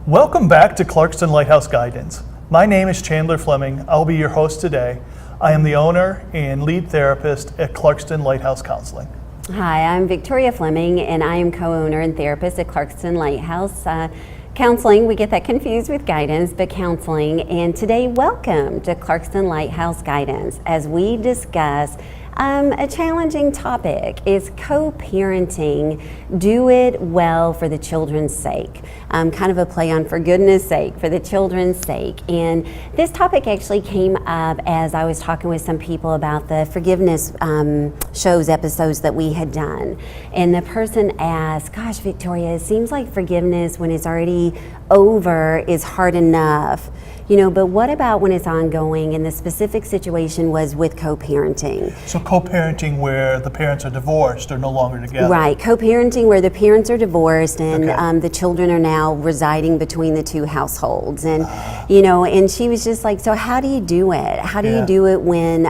Welcome back to Clarkston Lighthouse Guidance. My name is Chandler Fleming. I'll be your host today. I am the owner and lead therapist at Clarkston Lighthouse Counseling. Hi, I'm Victoria Fleming, and I am co-owner and therapist at Clarkston Lighthouse Counseling. We get that confused with guidance, but counseling. And today, welcome to Clarkston Lighthouse Guidance as we discuss a challenging topic is co-parenting. Do it well for the children's sake. Kind of a play on for goodness sake, for the children's sake. And this topic actually came up as I was talking with some people about the forgiveness episodes that we had done. And the person asked, gosh, Victoria, it seems like forgiveness when it's already over is hard enough. You know, but what about when it's ongoing? And the specific situation was with co-parenting. So co-parenting where the parents are divorced or no longer together. Right, co-parenting where the parents are divorced and the children are now residing between the two households. And, you know, and she was just like, so how do you do it? How do you do it when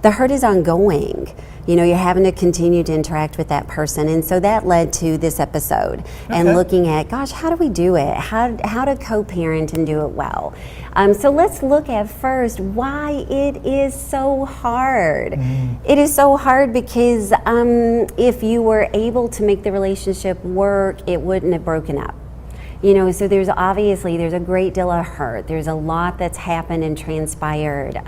the hurt is ongoing? You know, you're having to continue to interact with that person. And so that led to this episode and looking at, gosh, how do we do it? How to co-parent and do it well? So let's look at first why it is so hard. It is so hard because if you were able to make the relationship work, it wouldn't have broken up. You know, so there's a great deal of hurt. There's a lot that's happened and transpired.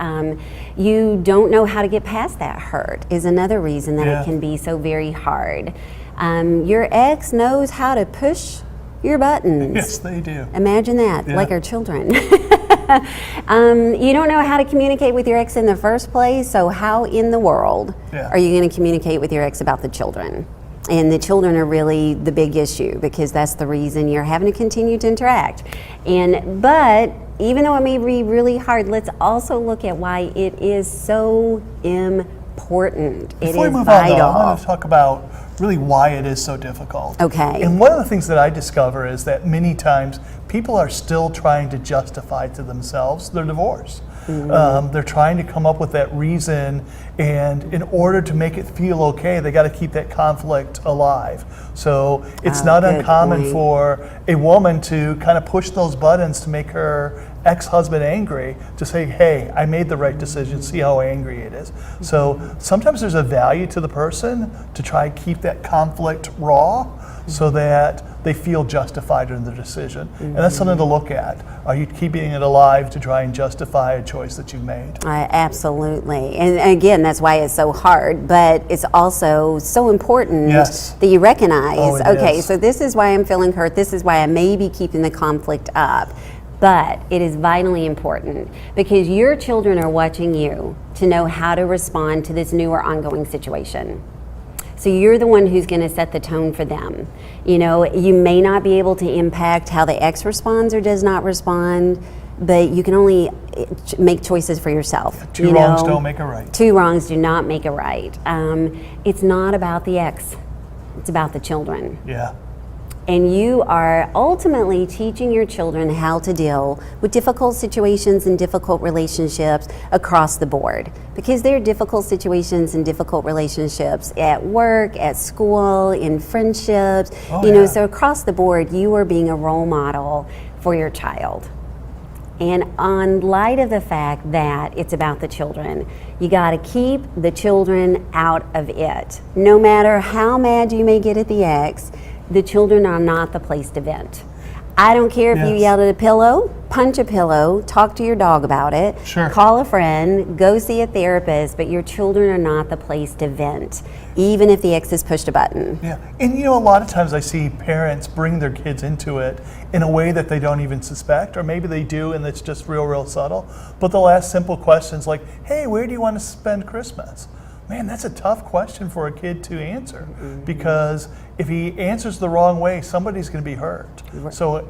You don't know how to get past that hurt is another reason that it can be so very hard. Your ex knows how to push your buttons. Yes, they do. Imagine that, like our children. You don't know how to communicate with your ex in the first place, so how in the world are you going to communicate with your ex about the children? And the children are really the big issue because that's the reason you're having to continue to interact. But even though it may be really hard, let's also look at why it is so important. Before it is we move vital. on, though, I want to talk about really why it is so difficult. Okay. And one of the things that I discover is that many times people are still trying to justify to themselves their divorce. They're trying to come up with that reason, and in order to make it feel okay, they got to keep that conflict alive. So it's not uncommon for a woman to kind of push those buttons to make her ex-husband angry, to say, hey, I made the right decision, see how angry it is. So sometimes there's a value to the person to try and keep that conflict raw so that they feel justified in their decision. And that's something to look at. Are you keeping it alive to try and justify a choice that you've made? Absolutely. And again, that's why it's so hard, but it's also so important that you recognize, so this is why I'm feeling hurt, this is why I may be keeping the conflict up. But it is vitally important because your children are watching you to know how to respond to this new or ongoing situation. So you're the one who's going to set the tone for them. You know, you may not be able to impact how the ex responds or does not respond, but you can only make choices for yourself. Two wrongs don't make a right. Two wrongs do not make a right. It's not about the ex, it's about the children. Yeah. And you are ultimately teaching your children how to deal with difficult situations and difficult relationships across the board. Because there are difficult situations and difficult relationships at work, at school, in friendships. So across the board, you are being a role model for your child. And on light of the fact that it's about the children, you got to keep the children out of it. No matter how mad you may get at the ex, the children are not the place to vent. I don't care if you yelled at a pillow, punch a pillow, talk to your dog about it, call a friend, go see a therapist, but your children are not the place to vent, even if the ex has pushed a button. Yeah, and you know, a lot of times I see parents bring their kids into it in a way that they don't even suspect, or maybe they do and it's just real subtle, but they'll ask simple questions like, hey, where do you want to spend Christmas? Man, that's a tough question for a kid to answer because if he answers the wrong way, somebody's going to be hurt. So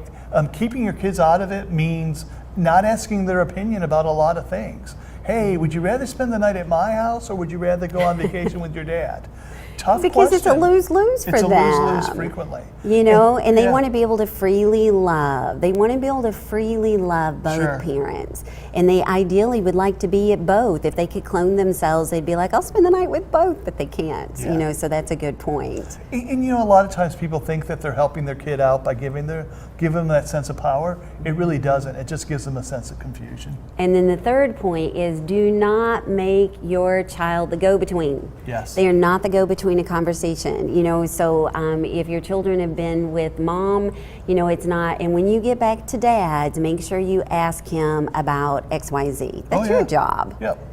keeping your kids out of it means not asking their opinion about a lot of things. Hey, would you rather spend the night at my house or would you rather go on vacation with your dad? Tough because question. It's a lose-lose for them. It's a lose-lose frequently. You know, and they want to be able to freely love. They want to be able to freely love both parents. And they ideally would like to be at both. If they could clone themselves, they'd be like, I'll spend the night with both, but they can't. Yeah. You know, so that's a good point. And you know, a lot of times people think that they're helping their kid out by giving their give them that sense of power, it really doesn't. It just gives them a sense of confusion. And then the third point is, do not make your child the go-between. Yes. They are not the go-between a conversation. So if your children have been with mom, it's not, and when you get back to dad's, make sure you ask him about XYZ. That's your job. Yep.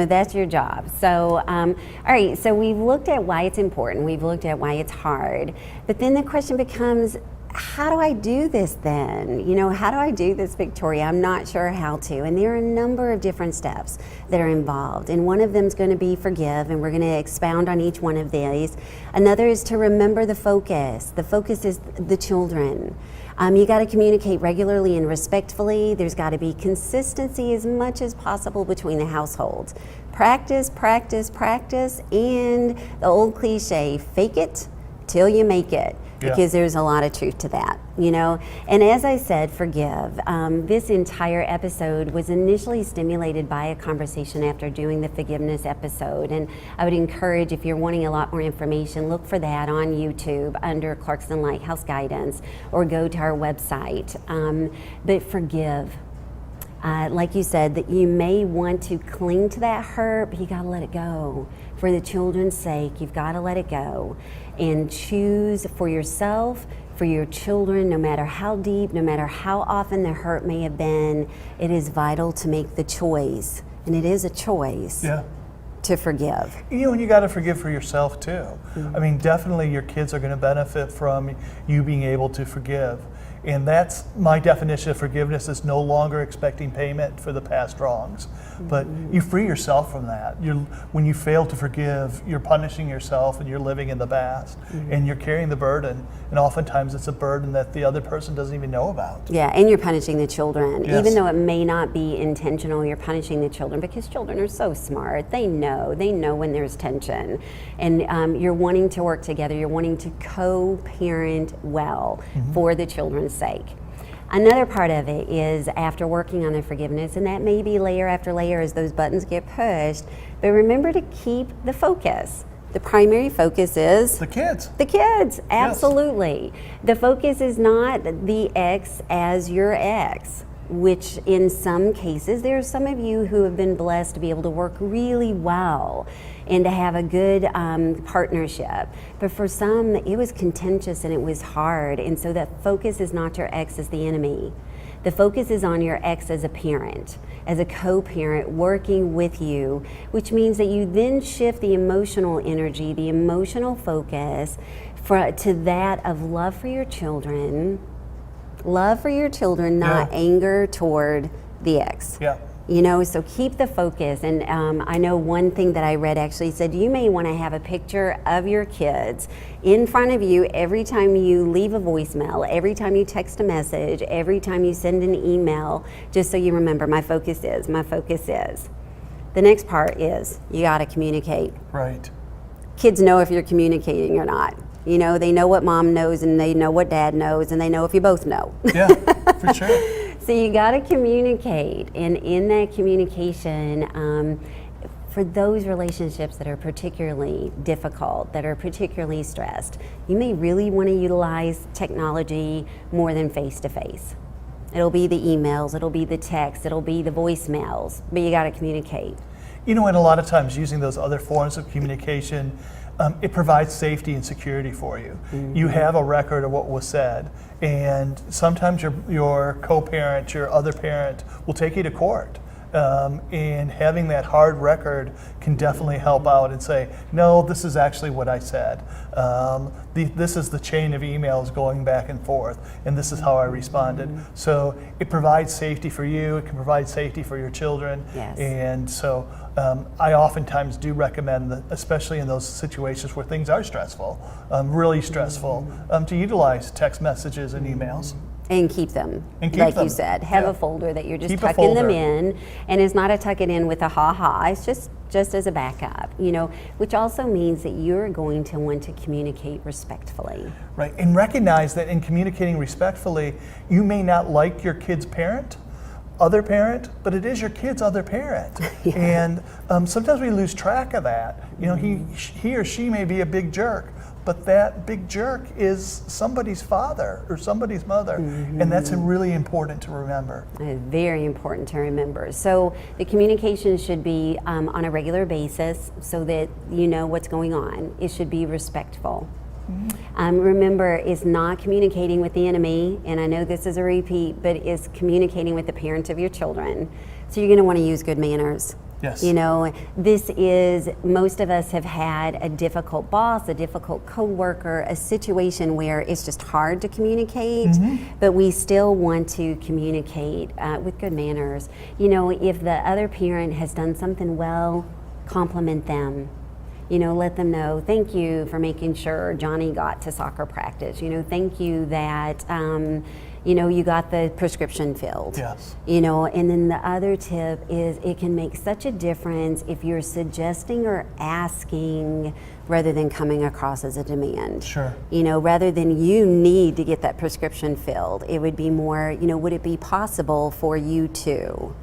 That's your job. So, all right, so we've looked at why it's important. We've looked at why it's hard. But then the question becomes, how do I do this then? How do I do this, Victoria? I'm not sure how to. And there are a number of different steps that are involved. And one of them is going to be forgive, and we're going to expound on each one of these. Another is to remember the focus. The focus is the children. You got to communicate regularly and respectfully. There's got to be consistency as much as possible between the households. Practice, practice, practice, and the old cliche, fake it till you make it. Because there's a lot of truth to that, And as I said, forgive. This entire episode was initially stimulated by a conversation after doing the forgiveness episode. And I would encourage, if you're wanting a lot more information, look for that on YouTube under Clarkston Lighthouse Guidance, or go to our website. But forgive. Like you said, that you may want to cling to that hurt, but you got to let it go. For the children's sake, you've got to let it go and choose for yourself, for your children, no matter how deep, no matter how often the hurt may have been. It is vital to make the choice, and it is a choice. To forgive. And you got to forgive for yourself too. I mean, definitely your kids are going to benefit from you being able to forgive. And that's my definition of forgiveness, is no longer expecting payment for the past wrongs. But you free yourself from that. When you fail to forgive, you're punishing yourself and you're living in the past. And you're carrying the burden. And oftentimes it's a burden that the other person doesn't even know about. Yeah, and you're punishing the children. Yes. Even though it may not be intentional, you're punishing the children, because children are so smart. They know when there's tension. And you're wanting to work together. You're wanting to co-parent well for the children's sake. Another part of it is, after working on the forgiveness, and that may be layer after layer as those buttons get pushed, but remember to keep the focus. The primary focus is the kids. The kids, absolutely. Yes. The focus is not the ex as your ex, which in some cases, there are some of you who have been blessed to be able to work really well and to have a good partnership. But for some, it was contentious and it was hard. And so that focus is not your ex as the enemy. The focus is on your ex as a parent, as a co-parent working with you, which means that you then shift the emotional energy, the emotional focus to that of love for your children. Love for your children, not anger toward the ex. So keep the focus. And I know one thing that I read actually said, you may want to have a picture of your kids in front of you every time you leave a voicemail, every time you text a message, every time you send an email, just so you remember, my focus is. The next part is, you got to communicate. Right. Kids know if you're communicating or not. They know what mom knows, and they know what dad knows, and they know if you both know. Yeah, for sure. So you got to communicate, and in that communication, for those relationships that are particularly difficult, that are particularly stressed, you may really want to utilize technology more than face-to-face. It'll be the emails, it'll be the texts, it'll be the voicemails, but you got to communicate. And a lot of times using those other forms of communication, it provides safety and security for you. You have a record of what was said, and sometimes your co-parent, your other parent, will take you to court. And having that hard record can definitely help out and say, no, this is actually what I said. This is the chain of emails going back and forth, and this is how I responded. So it provides safety for you, it can provide safety for your children. Yes. And so I oftentimes do recommend, that, especially in those situations where things are stressful, really stressful, to utilize text messages and emails. And keep them, you said. Have a folder that you're just tucking them in, and it's not a tuck it in with a ha-ha, it's just as a backup, which also means that you're going to want to communicate respectfully. Right, and recognize that in communicating respectfully, you may not like your kid's other parent, but it is your kid's other parent. And sometimes we lose track of that. He or she may be a big jerk, but that big jerk is somebody's father or somebody's mother, and that's really important to remember. Very important to remember. So the communication should be on a regular basis so that you know what's going on. It should be respectful. Remember, it's not communicating with the enemy, and I know this is a repeat, but it's communicating with the parent of your children. So you're going to want to use good manners. Yes. You know, most of us have had a difficult boss, a difficult coworker, a situation where it's just hard to communicate, but we still want to communicate with good manners. You know, if the other parent has done something well, compliment them. You know, let them know, thank you for making sure Johnny got to soccer practice. You know, thank you that, you know, you got the prescription filled. Yes. You know, and then the other tip is it can make such a difference if you're suggesting or asking rather than coming across as a demand. Sure. You know, rather than you need to get that prescription filled, it would be more, you know, would it be possible for you to?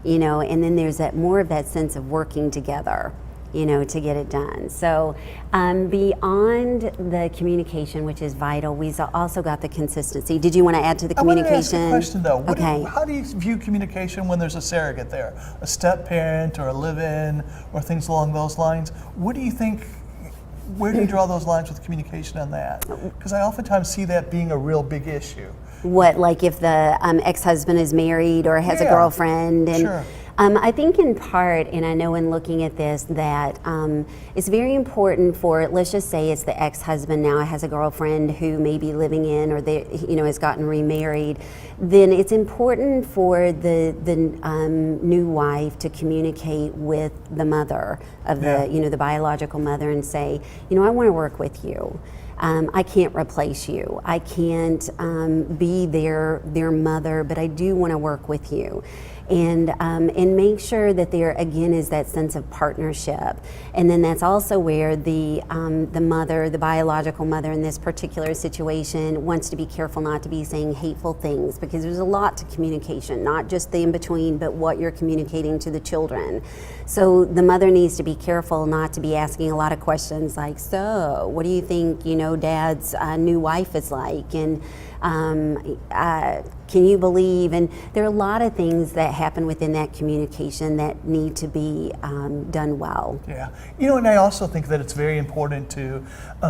You know, and then there's more of that sense of working together, you know, to get it done. So beyond the communication, which is vital, we've also got the consistency. Did you want to add to the communication? I want to ask a question though. Okay. How do you view communication when there's a surrogate there? A step parent or a live-in or things along those lines? What do you think, where do you draw those lines with communication on that? Because I oftentimes see that being a real big issue. What, like if the ex-husband is married or has a girlfriend? And sure. I think in part, and I know in looking at this, that it's very important for, let's just say it's the ex-husband now has a girlfriend who may be living in, or they, you know, has gotten remarried. Then it's important for the new wife to communicate with the mother of the, you know, the biological mother, and say, you know, I want to work with you. I can't replace you. I can't be their mother, but I do want to work with you. And make sure that there again is that sense of partnership, and then that's also where the mother, the biological mother in this particular situation, wants to be careful not to be saying hateful things, because there's a lot to communication, not just the in between, but what you're communicating to the children. So the mother needs to be careful not to be asking a lot of questions like, so what do you think, you know, Dad's new wife is like, and can you believe? And there are a lot of things that happen within that communication that need to be done well. Yeah, you know, and I also think that it's very important to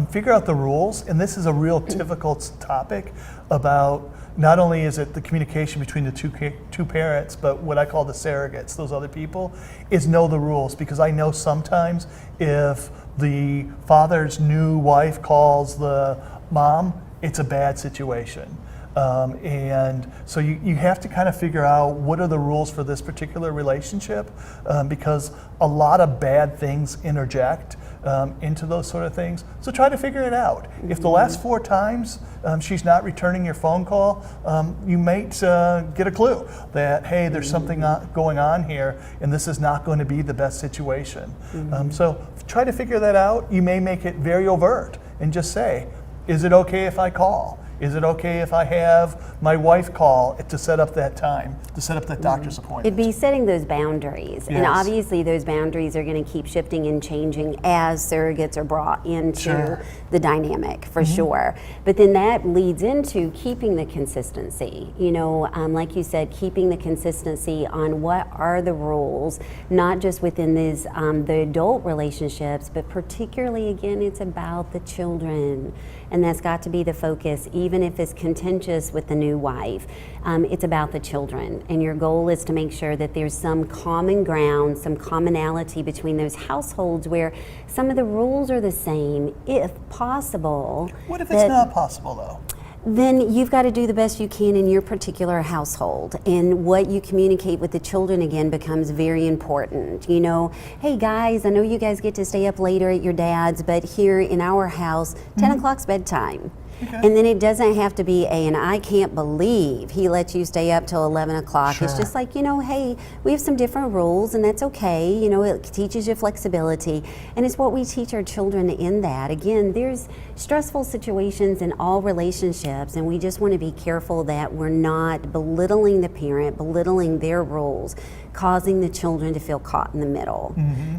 figure out the rules, and this is a real difficult topic about not only is it the communication between the two parents, but what I call the surrogates, those other people, is know the rules, because I know sometimes if the father's new wife calls the mom, it's a bad situation. And so you have to kind of figure out what are the rules for this particular relationship, because a lot of bad things interject into those sort of things. So try to figure it out. If the last 4 times she's not returning your phone call, you might get a clue that, hey, there's something going on here, and this is not going to be the best situation. So try to figure that out. You may make it very overt and just say, is it okay if I call? Is it okay if I have my wife call to set up that time, to set up that doctor's appointment? It'd be setting those boundaries. Yes. And obviously those boundaries are going to keep shifting and changing as surrogates are brought into the dynamic, for sure. But then that leads into keeping the consistency. You know, like you said, keeping the consistency on what are the rules, not just within these, the adult relationships, but particularly, again, it's about the children. And that's got to be the focus, even if it's contentious with the new wife. It's about the children. And your goal is to make sure that there's some common ground, some commonality between those households where some of the rules are the same, if possible. What if it's not possible, though? Then you've got to do the best you can in your particular household, and what you communicate with the children again becomes very important. You know, hey guys, I know you guys get to stay up later at your dad's, but here in our house, 10 o'clock's bedtime. Okay. And then it doesn't have to be and I can't believe he lets you stay up till 11 o'clock. Sure. It's just like, you know, hey, we have some different rules, and that's okay. You know, it teaches you flexibility, and it's what we teach our children in that. Again, there's stressful situations in all relationships, and we just want to be careful that we're not belittling the parent, belittling their rules, causing the children to feel caught in the middle,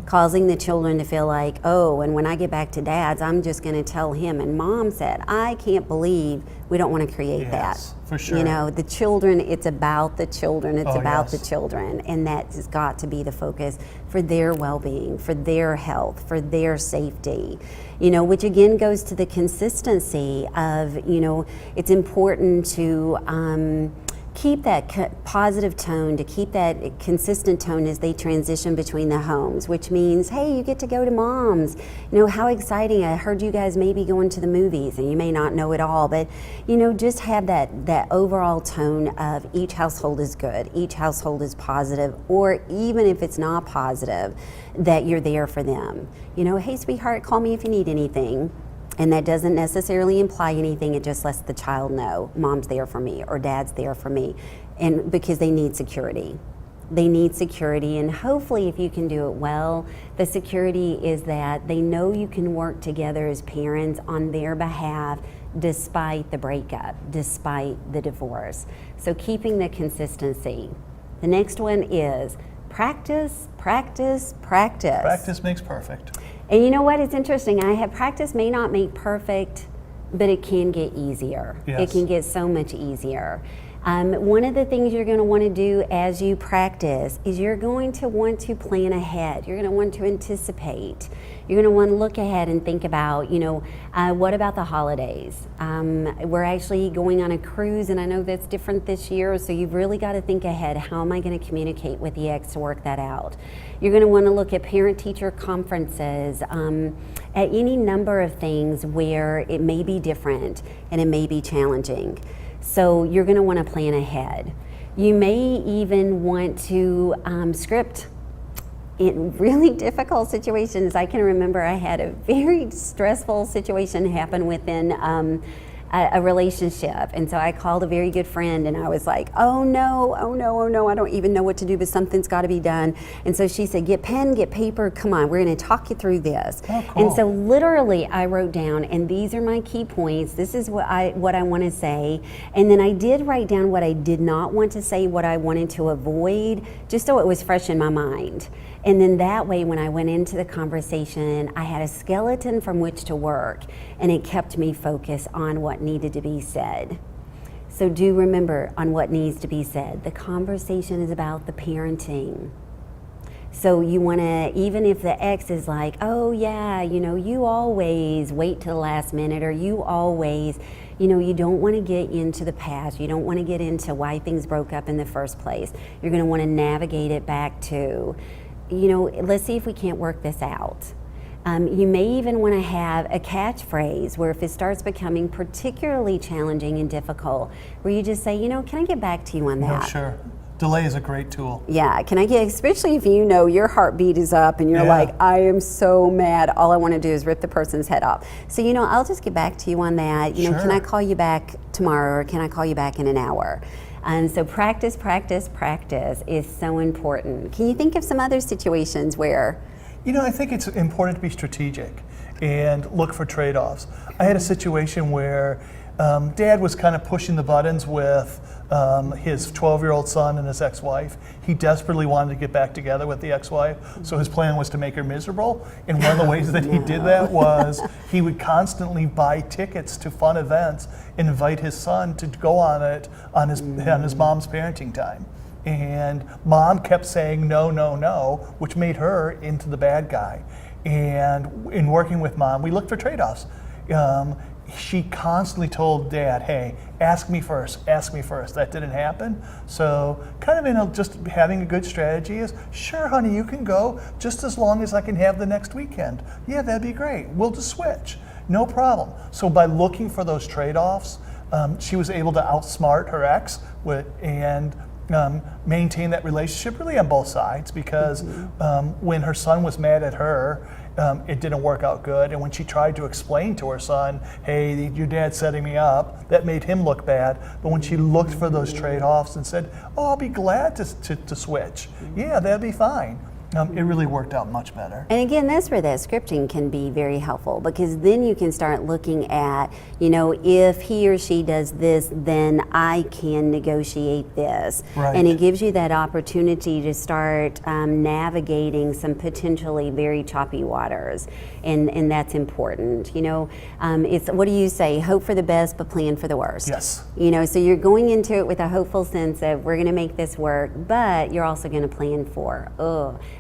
causing the children to feel like, oh, and when I get back to dad's, I'm just going to tell him. And mom said, I can't believe we don't want to create that. For sure. You know, the children, it's about the children, it's about yes. the children, and that has got to be the focus for their well-being, for their health, for their safety. You know, which again goes to the consistency of, you know, it's important to keep that positive tone, to keep that consistent tone as they transition between the homes, which means, hey, you get to go to mom's. You know, how exciting. I heard you guys may be going to the movies, and you may not know it all, but, you know, just have that overall tone of each household is good, each household is positive, or even if it's not positive, that you're there for them. You know, hey, sweetheart, call me if you need anything. And that doesn't necessarily imply anything, it just lets the child know mom's there for me or dad's there for me, and because they need security. They need security, and hopefully if you can do it well, the security is that they know you can work together as parents on their behalf despite the breakup, despite the divorce. So keeping the consistency. The next one is practice, practice, practice. Practice makes perfect. And you know what? It's interesting. I have practice may not make perfect, but it can get easier. Yes. It can get so much easier. One of the things you're going to want to do as you practice is you're going to want to plan ahead. You're going to want to anticipate. You're going to want to look ahead and think about, you know, what about the holidays? We're actually going on a cruise, and I know that's different this year, so you've really got to think ahead. How am I going to communicate with the ex to work that out? You're going to want to look at parent-teacher conferences, at any number of things where it may be different and it may be challenging. So you're going to want to plan ahead. You may even want to script in really difficult situations. I can remember I had a very stressful situation happen within a relationship, and so I called a very good friend, and I was like, oh no, I don't even know what to do, but something's got to be done. And so she said, get pen, get paper, come on, we're going to talk you through this. Oh, cool. And so literally I wrote down, and these are my key points, this is what I want to say, and then I did write down what I did not want to say, what I wanted to avoid, just so it was fresh in my mind. And then that way, when I went into the conversation, I had a skeleton from which to work, and it kept me focused on what needed to be said. So do remember on what needs to be said. The conversation is about the parenting. So you want to, even if the ex is like, oh yeah, you know, you always wait to the last minute, or you always, you know, you don't want to get into the past. You don't want to get into why things broke up in the first place. You're going to want to navigate it back to, you know, let's see if we can't work this out. You may even want to have a catchphrase where if it starts becoming particularly challenging and difficult, where you just say, you know, can I get back to you on that? Oh, sure. Delay is a great tool. Yeah, can I get, especially if you know your heartbeat is up and you're like, I am so mad, all I want to do is rip the person's head off. So, you know, I'll just get back to you on that. You know, can I call you back tomorrow, or can I call you back in an hour? And so practice, practice, practice is so important. Can you think of some other situations where? You know, I think it's important to be strategic and look for trade-offs. I had a situation where Dad was kind of pushing the buttons with his 12-year-old son and his ex-wife. He desperately wanted to get back together with the ex-wife, so his plan was to make her miserable. And one of the ways that he did that was he would constantly buy tickets to fun events and invite his son to go on it on his mom's parenting time. And mom kept saying no, no, no, which made her into the bad guy. And in working with mom, we looked for trade-offs. She constantly told Dad, hey, ask me first, ask me first. That didn't happen. So kind of just having a good strategy is, sure, honey, you can go just as long as I can have the next weekend. Yeah, that'd be great. We'll just switch. No problem. So by looking for those trade-offs, she was able to outsmart her ex and maintain that relationship really on both sides, because when her son was mad at her, it didn't work out good. And when she tried to explain to her son, hey, your dad's setting me up, that made him look bad. But when she looked for those trade-offs and said, oh, I'll be glad to switch. Yeah, that'd be fine. It really worked out much better. And again, that's where that scripting can be very helpful, because then you can start looking at, if he or she does this, then I can negotiate this. Right. And it gives you that opportunity to start navigating some potentially very choppy waters. And that's important. It's, what do you say? Hope for the best, but plan for the worst. Yes. So you're going into it with a hopeful sense of we're going to make this work, but you're also going to plan for,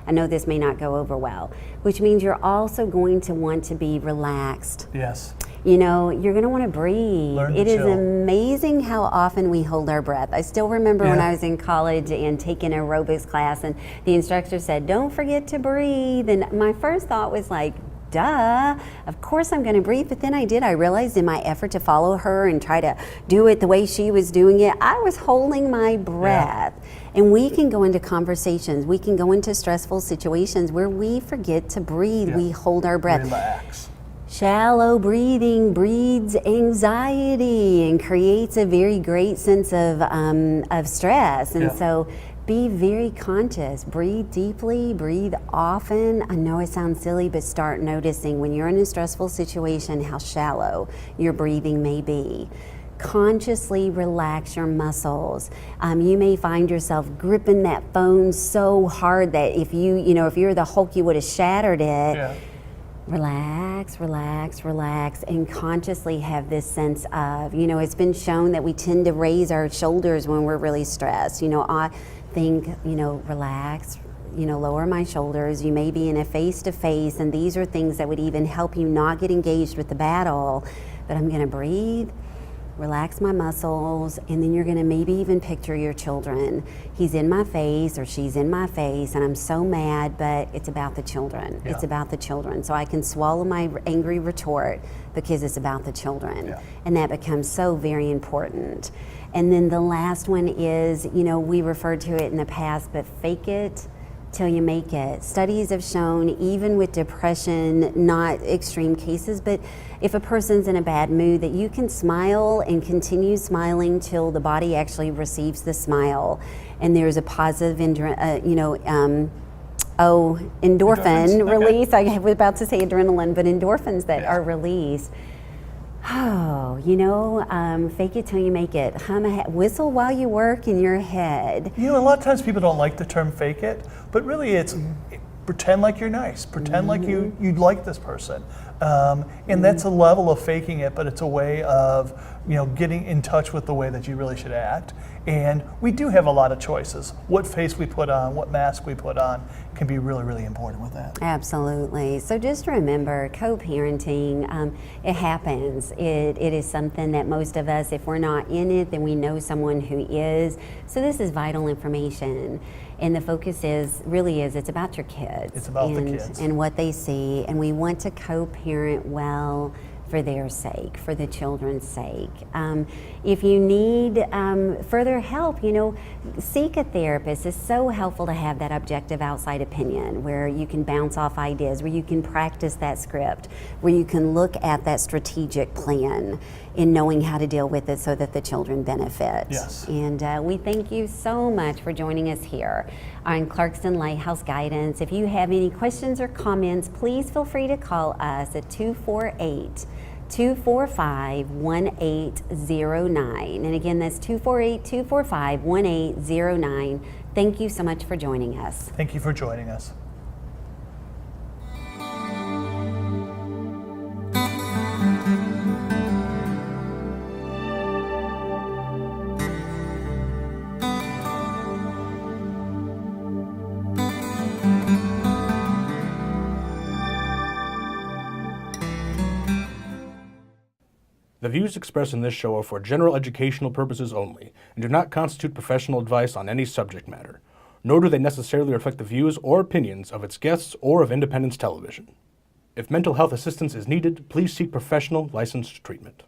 I know this may not go over well, which means you're also going to want to be relaxed. Yes. You're going to want to breathe. Learn to It is chill. amazing how often we hold our breath. I still remember when I was in college and taking an aerobics class, and the instructor said, don't forget to breathe. And my first thought was like, duh, of course I'm going to breathe. But then I realized in my effort to follow her and try to do it the way she was doing it, I was holding my breath. Yeah. And we can go into conversations, we can go into stressful situations where we forget to breathe. Yeah. We hold our breath. Relax. Shallow breathing breeds anxiety and creates a very great sense of stress. And so be very conscious. Breathe deeply, breathe often. I know it sounds silly, but start noticing when you're in a stressful situation how shallow your breathing may be. Consciously relax your muscles. You may find yourself gripping that phone so hard that if you're the Hulk, you would have shattered it. Yeah. Relax, relax, relax, and consciously have this sense of, it's been shown that we tend to raise our shoulders when we're really stressed. I think, relax, lower my shoulders. You may be in a face-to-face, and these are things that would even help you not get engaged with the battle, but I'm gonna breathe, relax my muscles, and then you're gonna maybe even picture your children. He's in my face or she's in my face, and I'm so mad, but it's about the children. Yeah. It's about the children. So I can swallow my angry retort because it's about the children. Yeah. And that becomes so very important. And then the last one is, we referred to it in the past, but fake it till you make it. Studies have shown, even with depression, not extreme cases, but if a person's in a bad mood, that you can smile and continue smiling till the body actually receives the smile. And there's a positive, endorphin release. I was about to say adrenaline, but endorphins that are released. Fake it till you make it. Whistle while you work in your head. A lot of times people don't like the term fake it, but really it's pretend like you're nice. Pretend like you like this person. And that's a level of faking it, but it's a way of, getting in touch with the way that you really should act. And we do have a lot of choices. What face we put on, what mask we put on can be really, really important with that. Absolutely. So just remember, co-parenting, it happens. It is something that most of us, if we're not in it, then we know someone who is. So this is vital information. And the focus it's about your kids. It's about the kids. And what they see. And we want to co-parent well for their sake, for the children's sake. If you need further help, seek a therapist. It's so helpful to have that objective outside opinion where you can bounce off ideas, where you can practice that script, where you can look at that strategic plan in knowing how to deal with it so that the children benefit. Yes. And we thank you so much for joining us here on Clarkston Lighthouse Guidance. If you have any questions or comments, please feel free to call us at 248-245-1809. And again, that's 248-245-1809. Thank you so much for joining us. Thank you for joining us. The views expressed in this show are for general educational purposes only and do not constitute professional advice on any subject matter, nor do they necessarily reflect the views or opinions of its guests or of Independence Television. If mental health assistance is needed, please seek professional licensed treatment.